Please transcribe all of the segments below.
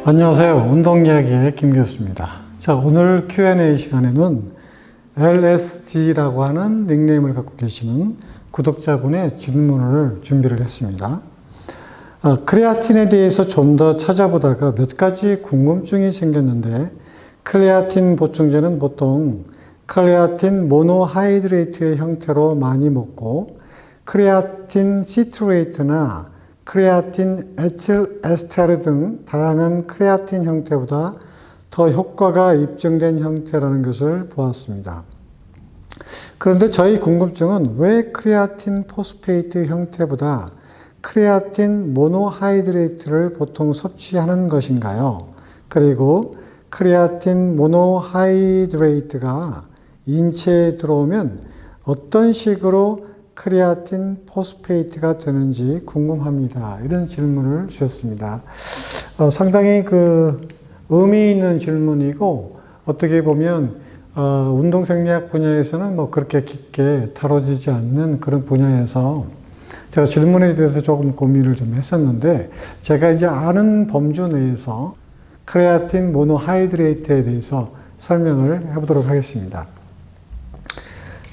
안녕하세요. 운동이야기의 김 교수입니다. 자, 오늘 Q&A 시간에는 LSG라고 하는 닉네임을 갖고 계시는 구독자분의 질문을 준비를 했습니다. 크레아틴에 대해서 좀 더 찾아보다가 몇 가지 궁금증이 생겼는데, 크레아틴 보충제는 보통 크레아틴 모노하이드레이트의 형태로 많이 먹고, 크레아틴 시트레이트나 크레아틴 에틸 에스테르 등 다양한 크레아틴 형태보다 더 효과가 입증된 형태라는 것을 보았습니다. 그런데 저희 궁금증은 왜 크레아틴 포스페이트 형태보다 크레아틴 모노하이드레이트를 보통 섭취하는 것인가요? 그리고 크레아틴 모노하이드레이트가 인체에 들어오면 어떤 식으로 크레아틴 포스페이트가 되는지 궁금합니다. 이런 질문을 주셨습니다. 상당히 의미 있는 질문이고, 어떻게 보면 운동생리학 분야에서는 그렇게 깊게 다뤄지지 않는 그런 분야에서 제가 질문에 대해서 조금 고민을 좀 했었는데, 제가 이제 아는 범주 내에서 크레아틴 모노하이드레이트에 대해서 설명을 해보도록 하겠습니다.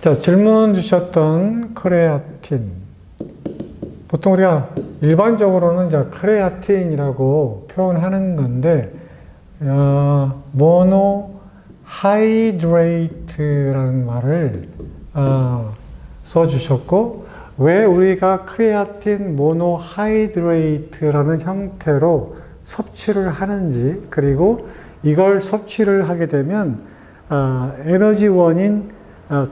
자, 질문 주셨던 크레아틴. 보통 우리가 일반적으로는 이제 크레아틴이라고 표현하는 건데, 모노하이드레이트라는 말을 써주셨고, 왜 우리가 크레아틴 모노하이드레이트라는 형태로 섭취를 하는지, 그리고 이걸 섭취를 하게 되면 에너지원인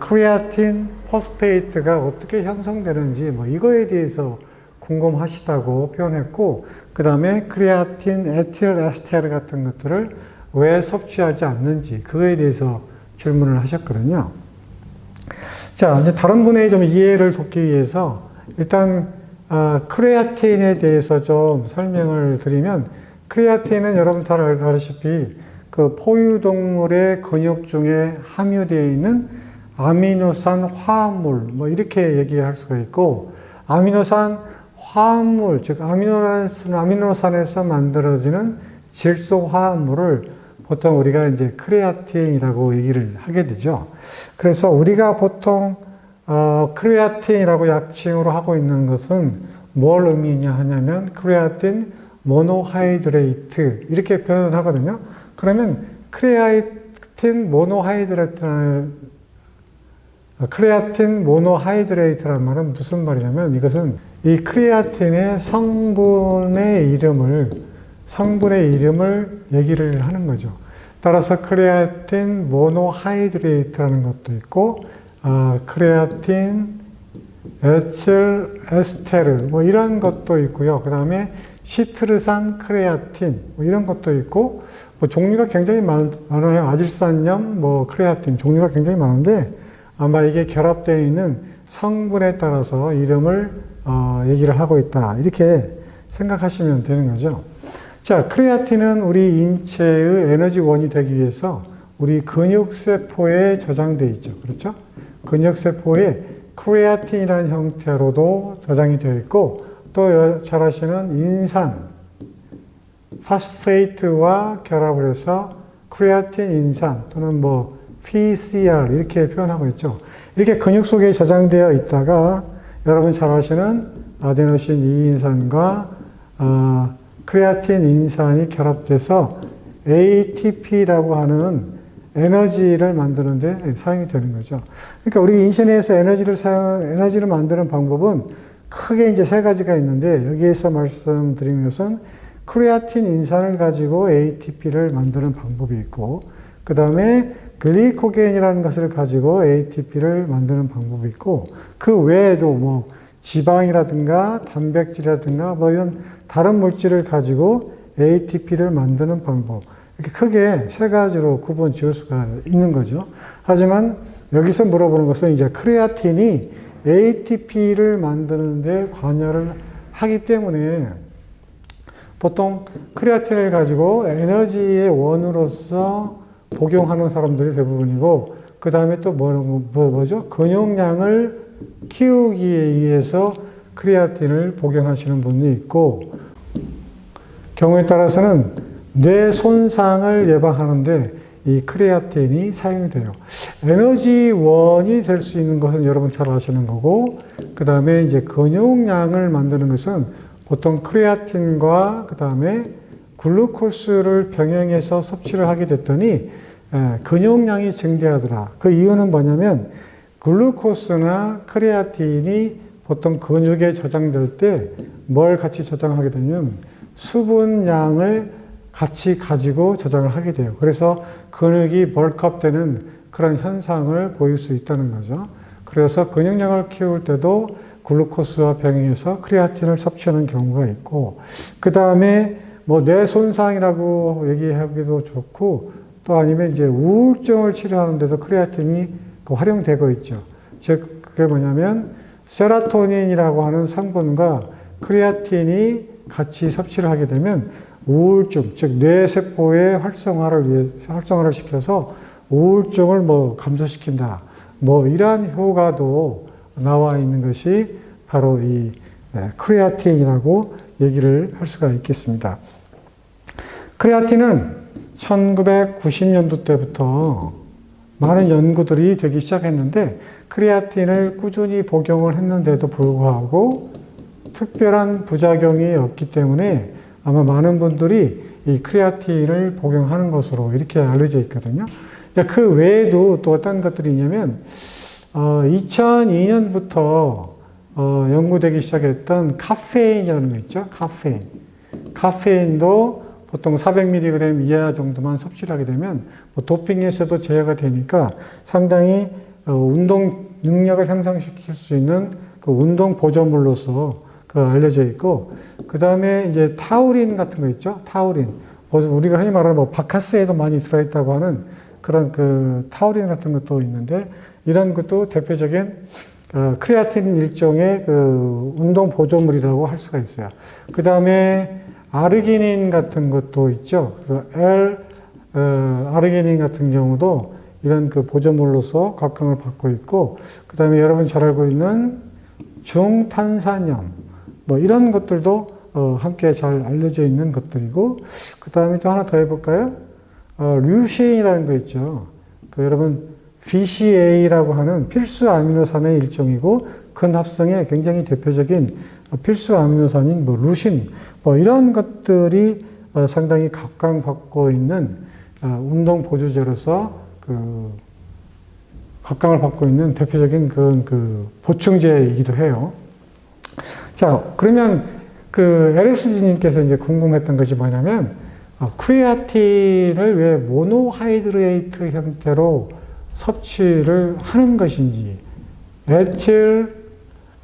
크레아틴 포스페이트가 어떻게 형성되는지 이거에 대해서 궁금하시다고 표현했고, 그 다음에 크레아틴 에틸 에스테르 같은 것들을 왜 섭취하지 않는지 그거에 대해서 질문을 하셨거든요. 자, 이제 다른 분의 좀 이해를 돕기 위해서 일단 크레아틴에 대해서 좀 설명을 드리면, 크레아틴은 여러분 다 알다시피 포유동물의 근육 중에 함유되어 있는 아미노산 화합물, 이렇게 얘기할 수가 있고, 아미노산 화합물, 즉 아미노산에서 만들어지는 질소 화합물을 보통 우리가 이제 크레아틴이라고 얘기를 하게 되죠. 그래서 우리가 보통 크레아틴이라고 약칭으로 하고 있는 것은 뭘 의미냐 하냐면 크레아틴 모노하이드레이트 이렇게 표현하거든요. 그러면 크레아틴 모노하이드레이트라는 말은 무슨 말이냐면, 이것은 이 크레아틴의 성분의 이름을 얘기를 하는 거죠. 따라서 크레아틴 모노하이드레이트라는 것도 있고, 크레아틴 에틸 에스테르 이런 것도 있고요. 그 다음에 시트르산 크레아틴 이런 것도 있고, 종류가 굉장히 많아요. 아질산염, 크레아틴 종류가 굉장히 많은데, 아마 이게 결합되어 있는 성분에 따라서 이름을 얘기를 하고 있다, 이렇게 생각하시면 되는 거죠. 자, 크레아틴은 우리 인체의 에너지원이 되기 위해서 우리 근육세포에 저장되어 있죠. 그렇죠? 근육세포에 크레아틴이라는 형태로도 저장이 되어 있고, 또 잘 아시는 인산, 파스페이트와 결합을 해서 크레아틴 인산 또는 PCR 이렇게 표현하고 있죠. 이렇게 근육 속에 저장되어 있다가 여러분 잘 아시는 아데노신 2인산과 크레아틴 인산이 결합돼서 ATP라고 하는 에너지를 만드는데 사용이 되는 거죠. 그러니까 우리 인체내에서 에너지를 만드는 방법은 크게 이제 세 가지가 있는데, 여기에서 말씀드린 것은 크레아틴 인산을 가지고 ATP를 만드는 방법이 있고, 그 다음에 글리코겐이라는 것을 가지고 ATP를 만드는 방법이 있고, 그 외에도 지방이라든가 단백질이라든가 이런 다른 물질을 가지고 ATP를 만드는 방법, 이렇게 크게 세 가지로 구분 지을 수가 있는 거죠. 하지만 여기서 물어보는 것은 이제 크레아틴이 ATP를 만드는데 관여를 하기 때문에 보통 크레아틴을 가지고 에너지의 원으로서 복용하는 사람들이 대부분이고, 그 다음에 또 뭐죠? 근육량을 키우기 위해서 크레아틴을 복용하시는 분이 있고, 경우에 따라서는 뇌 손상을 예방하는데 이 크레아틴이 사용이 돼요. 에너지원이 될 수 있는 것은 여러분 잘 아시는 거고, 그 다음에 이제 근육량을 만드는 것은 보통 크레아틴과 그 다음에 글루코스를 병행해서 섭취를 하게 됐더니 근육량이 증대하더라. 그 이유는 뭐냐면 글루코스나 크레아틴이 보통 근육에 저장될 때 뭘 같이 저장하게 되면 수분량을 같이 가지고 저장을 하게 돼요. 그래서 근육이 벌크업되는 그런 현상을 보일 수 있다는 거죠. 그래서 근육량을 키울 때도 글루코스와 병행해서 크레아틴을 섭취하는 경우가 있고, 그 다음에 뭐 뇌 손상이라고 얘기하기도 좋고, 또 아니면 이제 우울증을 치료하는데도 크레아틴이 활용되고 있죠. 즉 그게 뭐냐면 세로토닌이라고 하는 성분과 크레아틴이 같이 섭취를 하게 되면 우울증, 즉 뇌세포의 활성화를 시켜서 우울증을 뭐 감소시킨다. 뭐 이러한 효과도 나와 있는 것이 바로 이 크레아틴이라고 얘기를 할 수가 있겠습니다. 크레아틴은 1990년도 때부터 많은 연구들이 되기 시작했는데, 크레아틴을 꾸준히 복용을 했는데도 불구하고 특별한 부작용이 없기 때문에 아마 많은 분들이 이 크레아틴을 복용하는 것으로 이렇게 알려져 있거든요. 그 외에도 또 어떤 것들이 있냐면 2002년부터 연구되기 시작했던 카페인이라는 거 있죠. 카페인도 보통 400mg 이하 정도만 섭취를 하게 되면 도핑에서도 제어가 되니까 상당히 운동 능력을 향상시킬 수 있는 그 운동 보조물로서 알려져 있고, 그 다음에 이제 타우린 같은 거 있죠. 타우린. 우리가 흔히 말하는 뭐 바카스에도 많이 들어있다고 하는 그런 그 타우린 같은 것도 있는데, 이런 것도 대표적인 크레아틴 일종의 그 운동 보조물이라고 할 수가 있어요. 그 다음에 아르기닌 같은 것도 있죠. 아르기닌 같은 경우도 이런 그 보조물로서 각광을 받고 있고, 그 다음에 여러분 잘 알고 있는 중탄산염, 뭐 이런 것들도 함께 잘 알려져 있는 것들이고, 그 다음에 또 하나 더 해볼까요? 류신이라는 거 있죠. 여러분 BCA라고 하는 필수 아미노산의 일종이고, 근합성의 굉장히 대표적인 필수 아미노산인 뭐 루신, 뭐 이런 것들이 상당히 각광받고 있는 운동 보조제로서 각광을 받고 있는 대표적인 그런 보충제이기도 해요. 자, 그러면 LSG님께서 이제 궁금했던 것이 뭐냐면, 크레아틴을 왜 모노하이드레이트 형태로 섭취를 하는 것인지, 에틸,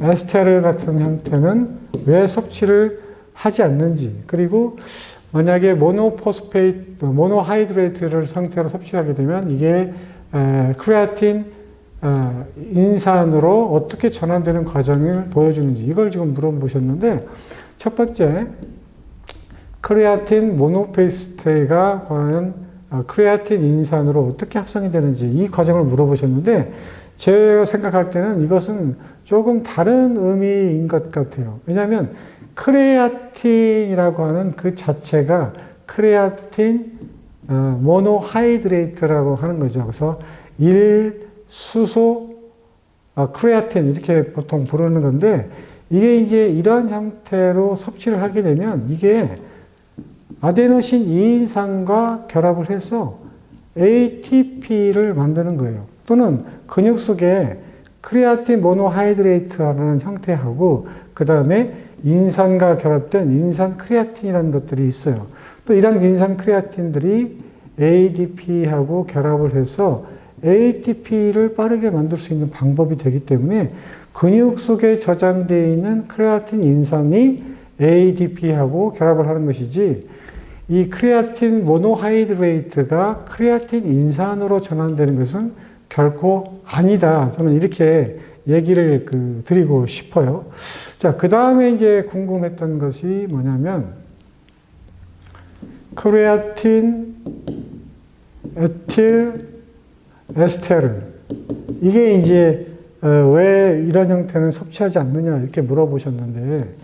에스테르 같은 형태는 왜 섭취를 하지 않는지, 그리고 만약에 모노하이드레이트를 상태로 섭취하게 되면 이게 크레아틴 인산으로 어떻게 전환되는 과정을 보여주는지, 이걸 지금 물어보셨는데, 첫 번째, 크레아틴 모노페이스테가 과연 크레아틴 인산으로 어떻게 합성이 되는지 이 과정을 물어보셨는데, 제가 생각할 때는 이것은 조금 다른 의미인 것 같아요. 왜냐하면 크레아틴이라고 하는 그 자체가 크레아틴 모노하이드레이트라고 하는 거죠. 그래서 수소 크레아틴 이렇게 보통 부르는 건데, 이게 이제 이런 형태로 섭취를 하게 되면 이게 아데노신 2인산과 결합을 해서 ATP를 만드는 거예요. 또는 근육 속에 크레아틴 모노하이드레이트라는 형태하고 그 다음에 인산과 결합된 인산 크레아틴이라는 것들이 있어요. 또 이런 인산 크레아틴들이 ADP하고 결합을 해서 ATP를 빠르게 만들 수 있는 방법이 되기 때문에 근육 속에 저장되어 있는 크레아틴 인산이 ADP하고 결합을 하는 것이지, 이 크레아틴 모노하이드레이트가 크레아틴 인산으로 전환되는 것은 결코 아니다. 저는 이렇게 얘기를 드리고 싶어요. 자, 그 다음에 이제 궁금했던 것이 뭐냐면, 크레아틴, 에틸, 에스테르. 이게 이제 왜 이런 형태는 섭취하지 않느냐 이렇게 물어보셨는데,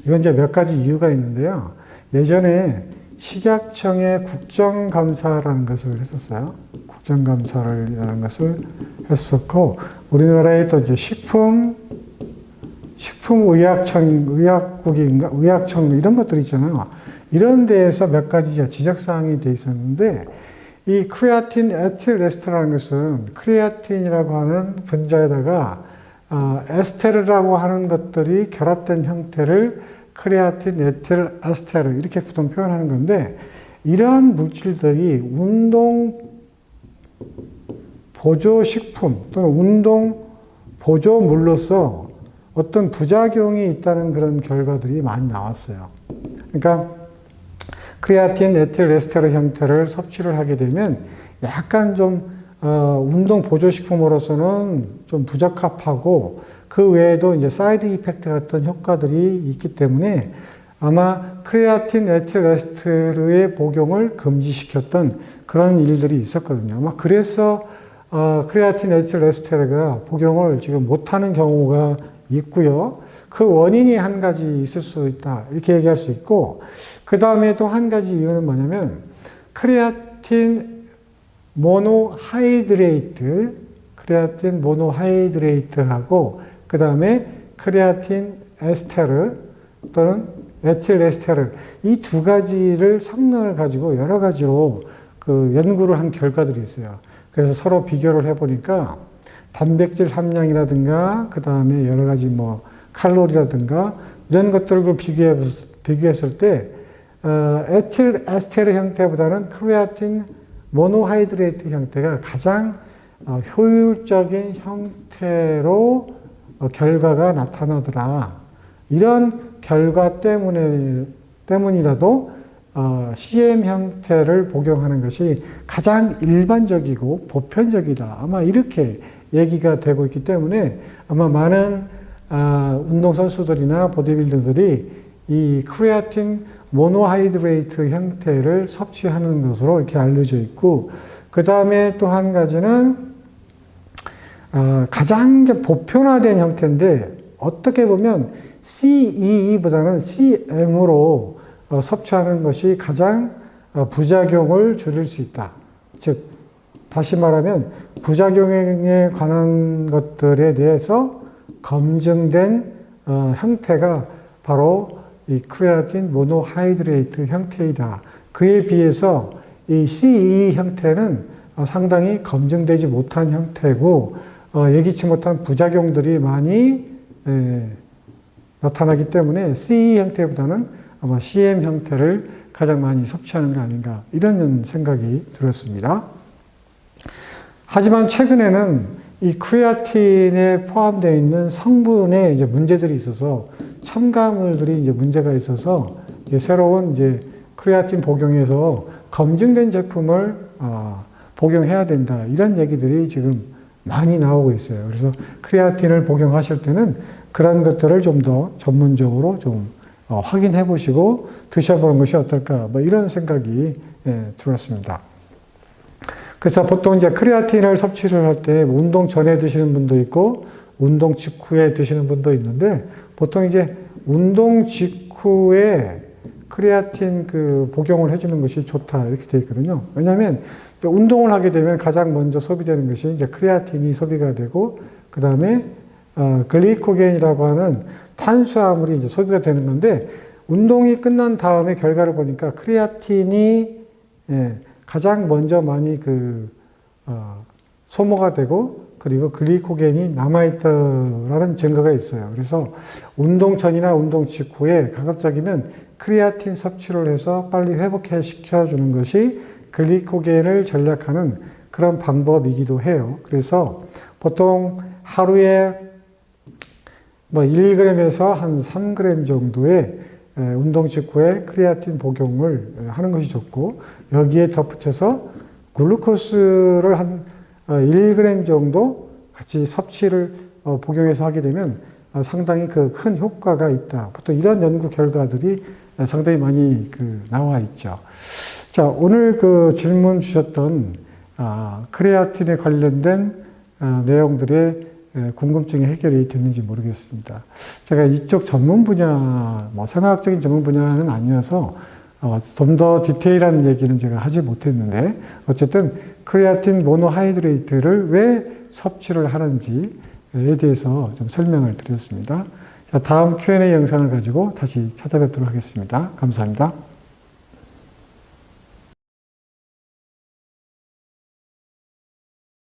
이건 이제 몇 가지 이유가 있는데요. 예전에 식약청의 국정감사라는 것을 했었어요. 국정감사라는 것을 했었고, 우리나라의 또 이제 식품의약청, 의약청 이런 것들 있잖아요. 이런 데에서 몇 가지 지적사항이 돼 있었는데, 이 크레아틴 에틸에스테라는 것은 크레아틴이라고 하는 분자에다가 에스테르라고 하는 것들이 결합된 형태를 크레아틴 에틸에스테르 이렇게 보통 표현하는 건데, 이러한 물질들이 운동 보조식품 또는 운동 보조물로서 어떤 부작용이 있다는 그런 결과들이 많이 나왔어요. 그러니까 크레아틴 에틸에스테르 형태를 섭취를 하게 되면 약간 좀 운동 보조식품으로서는 좀 부적합하고, 그 외에도 이제 사이드 이펙트 같은 효과들이 있기 때문에 아마 크레아틴 에틸에스테르의 복용을 금지시켰던 그런 일들이 있었거든요. 아마 그래서 크레아틴 에틸에스테르가 복용을 지금 못하는 경우가 있고요. 그 원인이 한 가지 있을 수 있다, 이렇게 얘기할 수 있고, 그 다음에 또 한 가지 이유는 뭐냐면 크레아틴 모노하이드레이트하고 그 다음에 크레아틴 에스테르 또는 에틸에스테르, 이 두 가지를 성능을 가지고 여러 가지로 그 연구를 한 결과들이 있어요. 그래서 서로 비교를 해보니까 단백질 함량이라든가 그 다음에 여러 가지 뭐 칼로리라든가 이런 것들을 비교했을 때 에틸에스테르 형태보다는 크레아틴 모노하이드레이트 형태가 가장 효율적인 형태로 결과가 나타나더라. 이런 결과 때문이라도 CM 형태를 복용하는 것이 가장 일반적이고 보편적이다. 아마 이렇게 얘기가 되고 있기 때문에 아마 많은 운동선수들이나 보디빌더들이 이 크레아틴 모노하이드레이트 형태를 섭취하는 것으로 이렇게 알려져 있고, 그 다음에 또 한 가지는 가장 보편화된 형태인데, 어떻게 보면 CE보다는 CM으로 섭취하는 것이 가장 부작용을 줄일 수 있다. 즉, 다시 말하면 부작용에 관한 것들에 대해서 검증된 형태가 바로 이 크레아틴 모노하이드레이트 형태이다. 그에 비해서 이 CE 형태는 상당히 검증되지 못한 형태고, 예기치 못한 부작용들이 많이 나타나기 때문에 CE 형태보다는 아마 CM 형태를 가장 많이 섭취하는 거 아닌가, 이런 생각이 들었습니다. 하지만 최근에는 이 크레아틴에 포함되어 있는 성분에 이제 문제들이 있어서, 첨가물들이 이제 문제가 있어서 이제 새로운 이제 크레아틴 복용에서 검증된 제품을 복용해야 된다, 이런 얘기들이 지금 많이 나오고 있어요. 그래서 크레아틴을 복용하실 때는 그런 것들을 좀 더 전문적으로 좀 확인해 보시고 드셔보는 것이 어떨까, 뭐 이런 생각이 들었습니다. 그래서 보통 이제 크레아틴을 섭취를 할 때 운동 전에 드시는 분도 있고 운동 직후에 드시는 분도 있는데, 보통 이제 운동 직후에 크레아틴 복용을 해주는 것이 좋다, 이렇게 되어 있거든요. 왜냐하면 운동을 하게 되면 가장 먼저 소비되는 것이 이제 크레아틴이 소비가 되고, 그 다음에 글리코겐이라고 하는 탄수화물이 이제 소비가 되는 건데, 운동이 끝난 다음에 결과를 보니까 크레아틴이 가장 먼저 많이 소모가 되고, 그리고 글리코겐이 남아있다라는 증거가 있어요. 그래서 운동 전이나 운동 직후에 가급적이면 크레아틴 섭취를 해서 빨리 회복시켜주는 것이 글리코겐을 전략하는 그런 방법이기도 해요. 그래서 보통 하루에 뭐 1g에서 한 3g 정도의 운동 직후에 크레아틴 복용을 하는 것이 좋고, 여기에 덧붙여서 글루코스를 한 1g 정도 같이 섭취를 복용해서 하게 되면 상당히 큰 효과가 있다. 보통 이런 연구 결과들이 상당히 많이 나와 있죠. 자, 오늘 질문 주셨던 크레아틴에 관련된 내용들의 궁금증이 해결이 됐는지 모르겠습니다. 제가 이쪽 전문 분야, 뭐 생화학적인 전문 분야는 아니어서 좀 더 디테일한 얘기는 제가 하지 못했는데 어쨌든 크레아틴 모노하이드레이트를 왜 섭취를 하는지에 대해서 좀 설명을 드렸습니다. 자, 다음 Q&A 영상을 가지고 다시 찾아뵙도록 하겠습니다. 감사합니다.